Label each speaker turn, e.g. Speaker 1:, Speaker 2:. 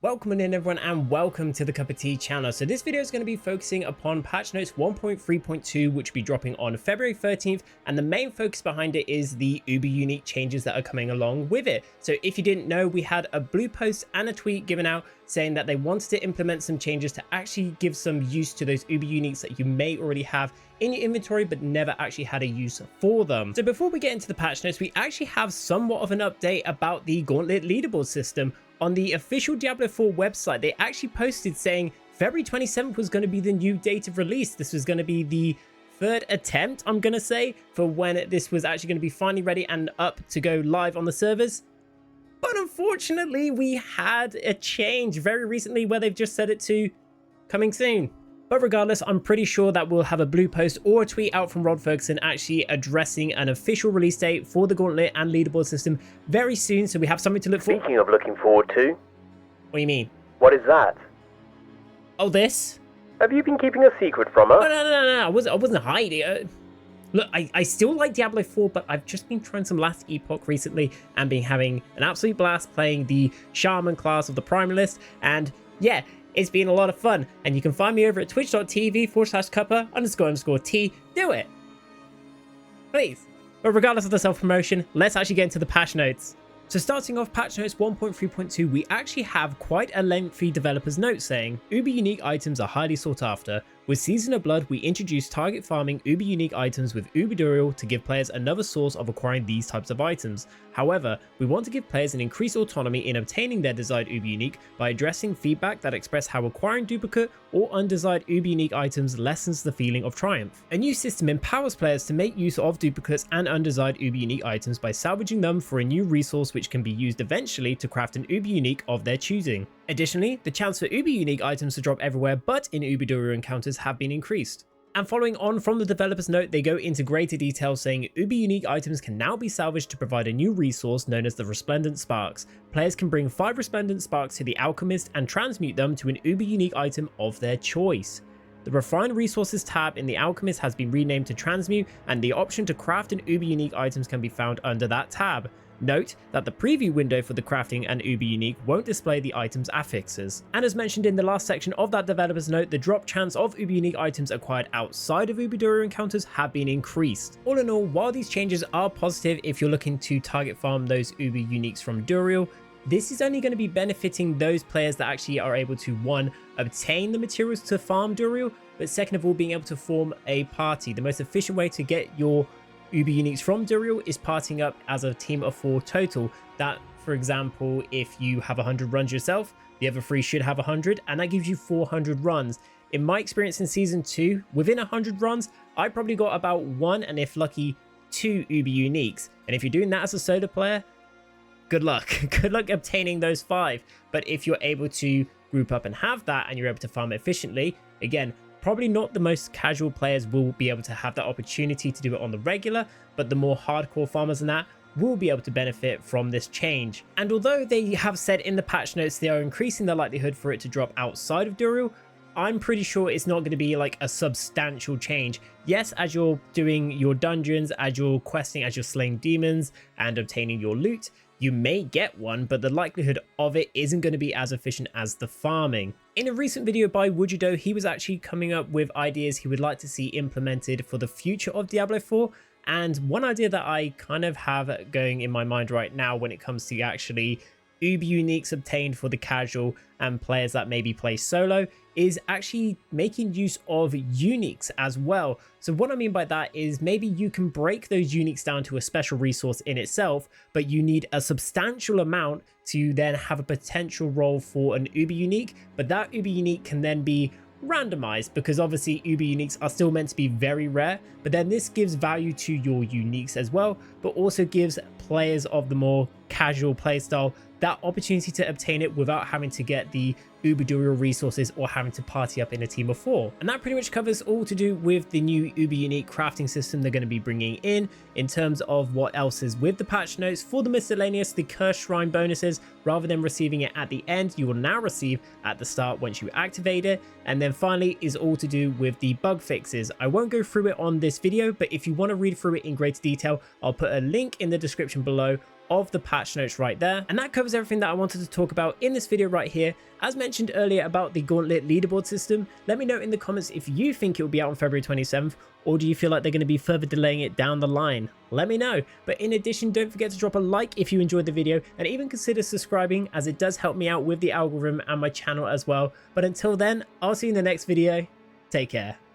Speaker 1: Welcome in everyone and welcome to the Cup of Tea channel. So this video is going to be focusing upon Patchnotes 1.3.2 which will be dropping on February 13th, and the main focus behind it is the uber unique changes that are coming along with it. So if you didn't know, we had a blue post and a tweet given out saying that they wanted to implement some changes to actually give some use to those uber uniques that you may already have in your inventory but never actually had a use for them. So before we get into the patch notes, we actually have somewhat of an update about the Gauntlet leaderboard system. On the official Diablo 4 website, they actually posted saying February 27th was going to be the new date of release. This was going to be the third attempt, I'm going to say, for when this was actually going to be finally ready and up to go live on the servers. But unfortunately, we had a change very recently where they've just set it to coming soon. But regardless, I'm pretty sure that we'll have a blue post or a tweet out from Rod Ferguson actually addressing an official release date for the Gauntlet and leaderboard system very soon, so we have something to look for.
Speaker 2: Speaking of looking forward to...
Speaker 1: What do you mean?
Speaker 2: What is that?
Speaker 1: Oh, this?
Speaker 2: Have you been keeping a secret from us?
Speaker 1: Oh, no. I wasn't hiding. Look, I still like Diablo 4, but I've just been trying some Last Epoch recently and been having an absolute blast playing the Shaman class of the Primalist, and yeah, it's been a lot of fun, and you can find me over at twitch.tv/cuppa__t. Do it, please. But regardless of the self-promotion, let's actually get into the patch notes. So starting off patch notes 1.3.2, we actually have quite a lengthy developer's note saying, uber unique items are highly sought after. With Season of Blood, we introduced target farming uber unique items with uber durial to give players another source of acquiring these types of items. However, we want to give players an increased autonomy in obtaining their desired uber unique by addressing feedback that express how acquiring duplicate or undesired uber unique items lessens the feeling of triumph. A new system empowers players to make use of duplicates and undesired uber unique items by salvaging them for a new resource which can be used eventually to craft an uber unique of their choosing. Additionally, the chance for uber unique items to drop everywhere but in uber durial encounters have been increased. And following on from the developer's note, they go into greater detail saying uber unique items can now be salvaged to provide a new resource known as the Resplendent Sparks. Players can bring 5 Resplendent Sparks to the Alchemist and transmute them to an uber unique item of their choice. The Refined Resources tab in the Alchemist has been renamed to Transmute, and the option to craft an uber unique items can be found under that tab. Note that the preview window for the crafting and uber unique won't display the item's affixes. And as mentioned in the last section of that developer's note, the drop chance of uber unique items acquired outside of uber durial encounters have been increased. All in all, while these changes are positive if you're looking to target farm those uber uniques from durial, this is only going to be benefiting those players that actually are able to, one, obtain the materials to farm durial, but second of all, being able to form a party. The most efficient way to get your uber uniques from durial is partying up as a team of 4 total. That, for example, if you have 100 runs yourself, the other 3 should have 100, and that gives you 400 runs. In my experience in season 2, within 100 runs, I probably got about 1 and if lucky 2 uber uniques. And if you're doing that as a solo player, good luck. Good luck obtaining those 5. But if you're able to group up and have that and you're able to farm it efficiently, again, probably not the most casual players will be able to have that opportunity to do it on the regular, but the more hardcore farmers than that will be able to benefit from this change. And although they have said in the patch notes they are increasing the likelihood for it to drop outside of durial, I'm pretty sure it's not going to be like a substantial change. Yes, as you're doing your dungeons, as you're questing, as you're slaying demons and obtaining your loot, you may get one, but the likelihood of it isn't going to be as efficient as the farming. In a recent video by Wujido, he was actually coming up with ideas he would like to see implemented for the future of Diablo 4. And one idea that I kind of have going in my mind right now when it comes to actually uber uniques obtained for the casual and players that maybe play solo is actually making use of uniques as well. So what I mean by that is maybe you can break those uniques down to a special resource in itself, but you need a substantial amount to then have a potential role for an uber unique, but that uber unique can then be randomized because obviously uber uniques are still meant to be very rare, but then this gives value to your uniques as well, but also gives players of the more casual playstyle that opportunity to obtain it without having to get the uber durial resources or having to party up in a team of 4. And that pretty much covers all to do with the new uber unique crafting system they're going to be bringing in terms of what else is with the patch notes. For the miscellaneous, the Cursed Shrine bonuses, rather than receiving it at the end, you will now receive at the start once you activate it. And then finally is all to do with the bug fixes. I won't go through it on this video, but if you want to read through it in greater detail, I'll put a link in the description below of the patch notes right there. And that covers everything that I wanted to talk about in this video right here. As mentioned earlier about the Gauntlet leaderboard system, let me know in the comments if you think it will be out on February 27th, or do you feel like they're going to be further delaying it down the line? Let me know. But in addition, don't forget to drop a like if you enjoyed the video, and even consider subscribing, as it does help me out with the algorithm and my channel as well. But until then, I'll see you in the next video. Take care.